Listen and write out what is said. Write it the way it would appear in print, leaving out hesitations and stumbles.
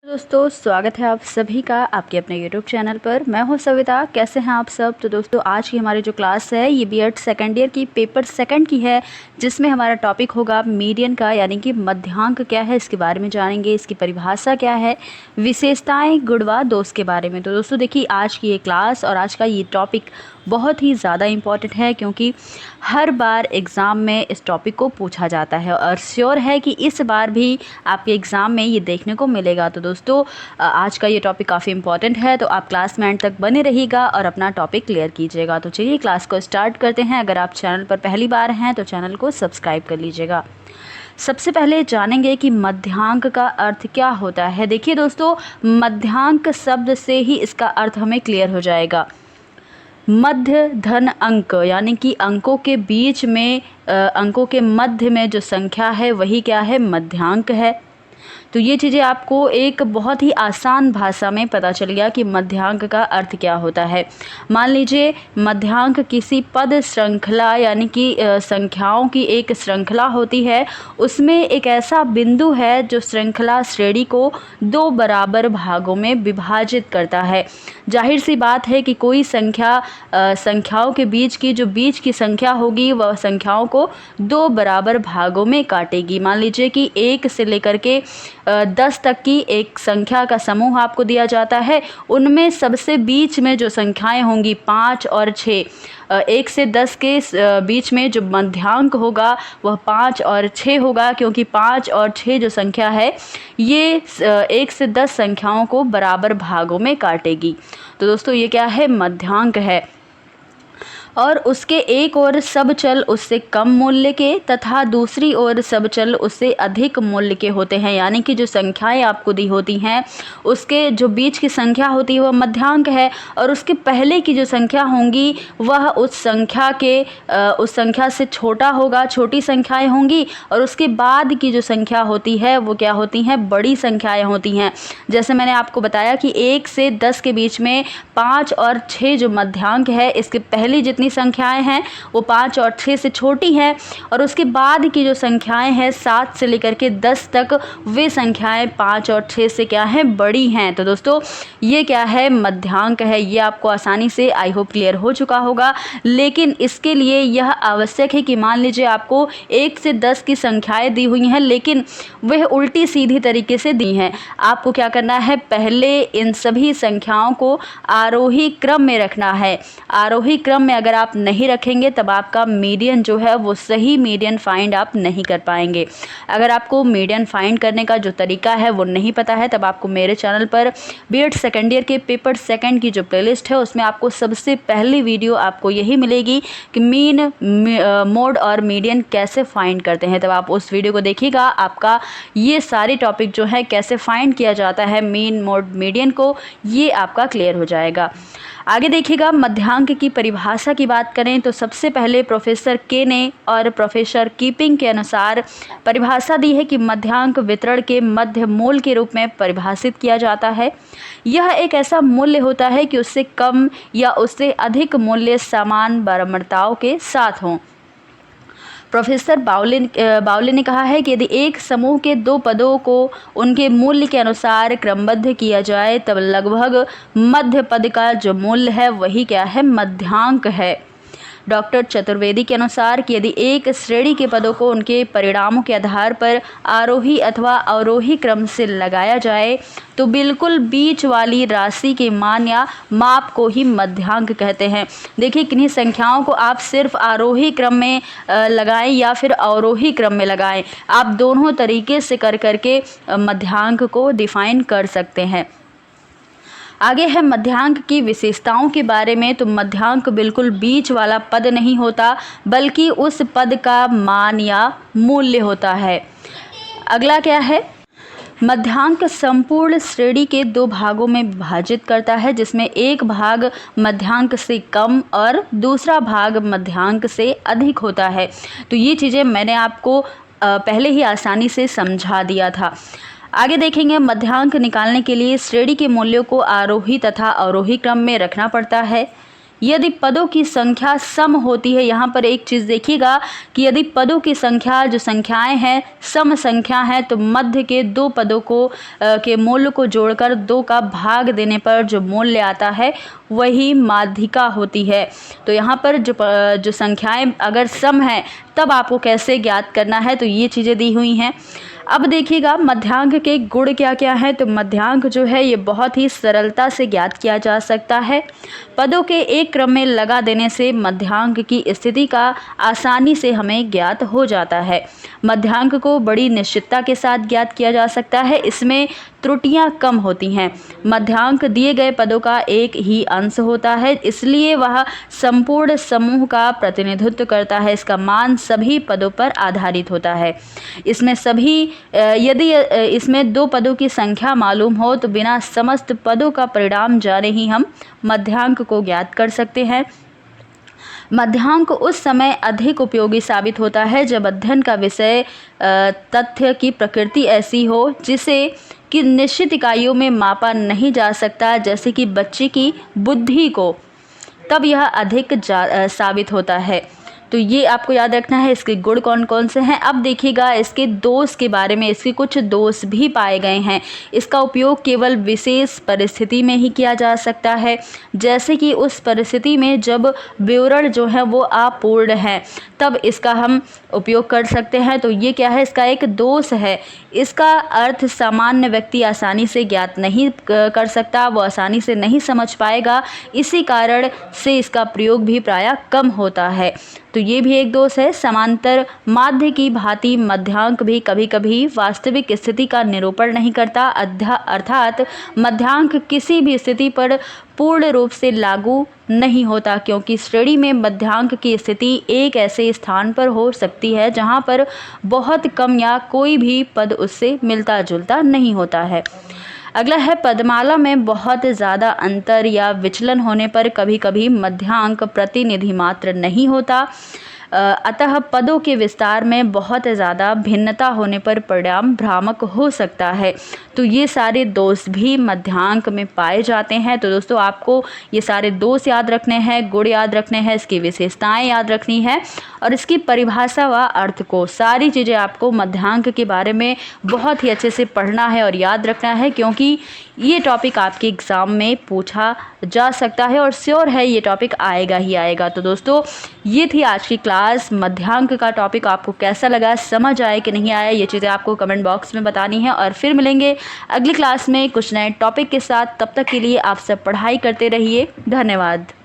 दोस्तों स्वागत है आप सभी का आपके अपने YouTube चैनल पर। मैं हूं सविता। कैसे हैं आप सब। तो दोस्तों आज की हमारी जो क्लास है ये बीएड सेकेंड ईयर की पेपर सेकंड की है, जिसमें हमारा टॉपिक होगा मीडियन का, यानी कि मध्यांक क्या है इसके बारे में जानेंगे, इसकी परिभाषा क्या है, विशेषताएं, गुण व दोष के बारे में। तो दोस्तों देखिए आज की ये क्लास और आज का ये टॉपिक बहुत ही ज़्यादा इम्पॉर्टेंट है, क्योंकि हर बार एग्ज़ाम में इस टॉपिक को पूछा जाता है और श्योर है कि इस बार भी आपके एग्ज़ाम में ये देखने को मिलेगा। तो दोस्तों आज का ये टॉपिक काफ़ी इम्पॉर्टेंट है, तो आप क्लास में एंड तक बने रहिएगा और अपना टॉपिक क्लियर कीजिएगा। तो चलिए क्लास को स्टार्ट करते हैं। अगर आप चैनल पर पहली बार हैं तो चैनल को सब्सक्राइब कर लीजिएगा। सबसे पहले जानेंगे कि मध्यांक का अर्थ क्या होता है। देखिए दोस्तों, मध्यांक शब्द से ही इसका अर्थ हमें क्लियर हो जाएगा। मध्य धन अंक, यानी कि अंकों के बीच में अंकों के मध्य में जो संख्या है वही क्या है, मध्यांक है। तो ये चीज़ें आपको एक बहुत ही आसान भाषा में पता चल गया कि मध्यांक का अर्थ क्या होता है। मान लीजिए मध्यांक किसी पद श्रृंखला, यानी कि संख्याओं की एक श्रृंखला होती है, उसमें एक ऐसा बिंदु है जो श्रृंखला श्रेणी को दो बराबर भागों में विभाजित करता है। जाहिर सी बात है कि कोई संख्या संख्याओं के बीच की जो बीच की संख्या होगी वह संख्याओं को दो बराबर भागों में काटेगी। मान लीजिए कि 1 से लेकर के 10 तक की एक संख्या का समूह आपको दिया जाता है, उनमें सबसे बीच में जो संख्याएं होंगी 5 और 6, 1 से 10 के बीच में जो मध्यांक होगा वह 5 और 6 होगा, क्योंकि 5 और 6 जो संख्या है ये 1 से 10 संख्याओं को बराबर भागों में काटेगी। तो दोस्तों ये क्या है, मध्यांक है। और उसके एक ओर सब चल उससे कम मूल्य के तथा दूसरी ओर सब चल उससे अधिक मूल्य के होते हैं। यानी कि जो संख्याएं आपको दी होती हैं उसके जो बीच की संख्या होती है वह मध्यांक है, और उसके पहले की जो संख्या होंगी वह उस संख्या से छोटा होगा, छोटी संख्याएं होंगी, और उसके बाद की जो संख्या होती है वो क्या होती हैं, बड़ी संख्याएं होती हैं। जैसे मैंने आपको बताया कि 1 से 10 के बीच में 5 और 6 जो मध्यांक है, इसके पहली जितनी संख्याएं हैं वो 5 और 6 से छोटी हैं, और उसके बाद की जो संख्याएं हैं 7 से लेकर के 10 तक, वे संख्याएं 5 और 6 से क्या हैं, बड़ी हैं। तो दोस्तों ये क्या है, मध्यांक है। ये आपको आसानी से आई होप क्लियर हो चुका होगा। लेकिन इसके लिए यह आवश्यक है कि मान लीजिए आपको 1 से 10 की संख्याएं दी हुई हैं, लेकिन वह उल्टी सीधी तरीके से दी हैं। आपको क्या करना है, पहले इन सभी संख्याओं को आरोही क्रम में रखना है। आरोही क्रम में अगर आप नहीं रखेंगे तब आपका मीडियन जो है वो सही मीडियन फाइंड आप नहीं कर पाएंगे। अगर आपको मीडियन फाइंड करने का जो तरीका है वो नहीं पता है तब आपको मेरे चैनल पर बीएड सेकेंड ईयर के पेपर सेकंड की जो प्लेलिस्ट है उसमें आपको सबसे पहली वीडियो आपको यही मिलेगी कि मीन, मोड और मीडियन कैसे फाइंड करते हैं। तब आप उस वीडियो को देखिएगा, आपका ये सारे टॉपिक जो है कैसे फाइंड किया जाता है मीन, मोड, मीडियन को, ये आपका क्लियर हो जाएगा। आगे देखिएगा, मध्यांक की परिभाषा की बात करें तो सबसे पहले प्रोफेसर के ने और प्रोफेसर कीपिंग के अनुसार परिभाषा दी है कि मध्यांक वितरण के मध्य मूल के रूप में परिभाषित किया जाता है। यह एक ऐसा मूल्य होता है कि उससे कम या उससे अधिक मूल्य समान बारंबारताओं के साथ हों। प्रोफेसर बावले ने कहा है कि यदि एक समूह के दो पदों को उनके मूल्य के अनुसार क्रमबद्ध किया जाए तब लगभग मध्य पद का जो मूल्य है वही क्या है, मध्यांक है। डॉक्टर चतुर्वेदी के अनुसार कि यदि एक श्रेणी के पदों को उनके परिणामों के आधार पर आरोही अथवा अवरोही क्रम से लगाया जाए तो बिल्कुल बीच वाली राशि के मान या माप को ही मध्यांक कहते हैं। देखिए किन्हीं संख्याओं को आप सिर्फ आरोही क्रम में लगाएं या फिर अवरोही क्रम में लगाएं, आप दोनों तरीके से कर करके मध्यांक को डिफाइन कर सकते हैं। आगे है मध्यांक की विशेषताओं के बारे में। तो मध्यांक बिल्कुल बीच वाला पद नहीं होता, बल्कि उस पद का मान या मूल्य होता है। अगला क्या है, मध्यांक संपूर्ण श्रेणी के दो भागों में विभाजित करता है, जिसमें एक भाग मध्यांक से कम और दूसरा भाग मध्यांक से अधिक होता है। तो ये चीज़ें मैंने आपको पहले ही आसानी से समझा दिया था। आगे देखेंगे, मध्यांक निकालने के लिए श्रेणी के मूल्यों को आरोही तथा अवरोही क्रम में रखना पड़ता है। यदि पदों की संख्या सम होती है, यहाँ पर एक चीज़ देखिएगा कि यदि पदों की संख्या जो संख्याएं हैं सम संख्या है तो मध्य के दो पदों को के मूल्य को जोड़कर 2 का भाग देने पर जो मूल्य आता है वही माध्यिका होती है। तो यहाँ पर जो संख्याएं अगर सम है तब आपको कैसे ज्ञात करना है, तो ये चीज़ें दी हुई हैं। अब देखिएगा मध्यांक के गुण क्या क्या है। तो मध्यांक जो है ये बहुत ही सरलता से ज्ञात किया जा सकता है। पदों के एक क्रम में लगा देने से मध्यांक की स्थिति का आसानी से हमें ज्ञात हो जाता है। मध्यांक को बड़ी निश्चितता के साथ ज्ञात किया जा सकता है, इसमें त्रुटियां कम होती हैं। मध्यांक दिए गए पदों का एक ही अंश होता है, इसलिए वह संपूर्ण समूह का प्रतिनिधित्व करता है। इसका मान सभी पदों पर आधारित होता है। इसमें यदि इसमें 2 पदों की संख्या मालूम हो तो बिना समस्त पदों का परिणाम जाने ही हम मध्यांक को ज्ञात कर सकते हैं। मध्यांक उस समय अधिक उपयोगी साबित होता है जब अध्ययन का विषय तथ्य की प्रकृति ऐसी हो जिसे कि निश्चित इकाइयों में मापा नहीं जा सकता, जैसे कि बच्चे की बुद्धि को, तब यह अधिक साबित होता है। तो ये आपको याद रखना है। इसके गुण कौन कौन से हैं। अब देखिएगा इसके दोष के बारे में। इसके कुछ दोष भी पाए गए हैं। इसका उपयोग केवल विशेष परिस्थिति में ही किया जा सकता है, जैसे कि उस परिस्थिति में जब विवरण जो है वो अपूर्ण है, तब इसका हम उपयोग कर सकते हैं। तो ये क्या है, इसका एक दोष है। इसका अर्थ सामान्य व्यक्ति आसानी से ज्ञात नहीं कर सकता, वो आसानी से नहीं समझ पाएगा, इसी कारण से इसका प्रयोग भी प्रायः कम होता है। तो ये भी एक दोष है। समांतर माध्य की भांति मध्यांक भी कभी कभी वास्तविक स्थिति का निरूपण नहीं करता, अर्थात मध्यांक किसी भी स्थिति पर पूर्ण रूप से लागू नहीं होता, क्योंकि श्रेणी में मध्यांक की स्थिति एक ऐसे स्थान पर हो सकती है जहां पर बहुत कम या कोई भी पद उससे मिलता जुलता नहीं होता है। अगला है पदमाला में बहुत ज़्यादा अंतर या विचलन होने पर कभी कभी मध्यांक प्रतिनिधि मात्र नहीं होता, अतः पदों के विस्तार में बहुत ज़्यादा भिन्नता होने पर परिणाम भ्रामक हो सकता है। तो ये सारे दोष भी मध्यांक में पाए जाते हैं। तो दोस्तों आपको ये सारे दोष याद रखने हैं, गुण याद रखने हैं, इसकी विशेषताएं याद रखनी है और इसकी परिभाषा व अर्थ को, सारी चीज़ें आपको मध्यांक के बारे में बहुत ही अच्छे से पढ़ना है और याद रखना है, क्योंकि ये टॉपिक आपके एग्ज़ाम में पूछा जा सकता है और श्योर है ये टॉपिक आएगा ही आएगा। तो दोस्तों ये थी आज की क्लास। मध्यांक का टॉपिक आपको कैसा लगा, समझ आए कि नहीं आया, ये चीज़ें आपको कमेंट बॉक्स में बतानी है और फिर मिलेंगे अगली क्लास में कुछ नए टॉपिक के साथ। तब तक के लिए आप सब पढ़ाई करते रहिए। धन्यवाद।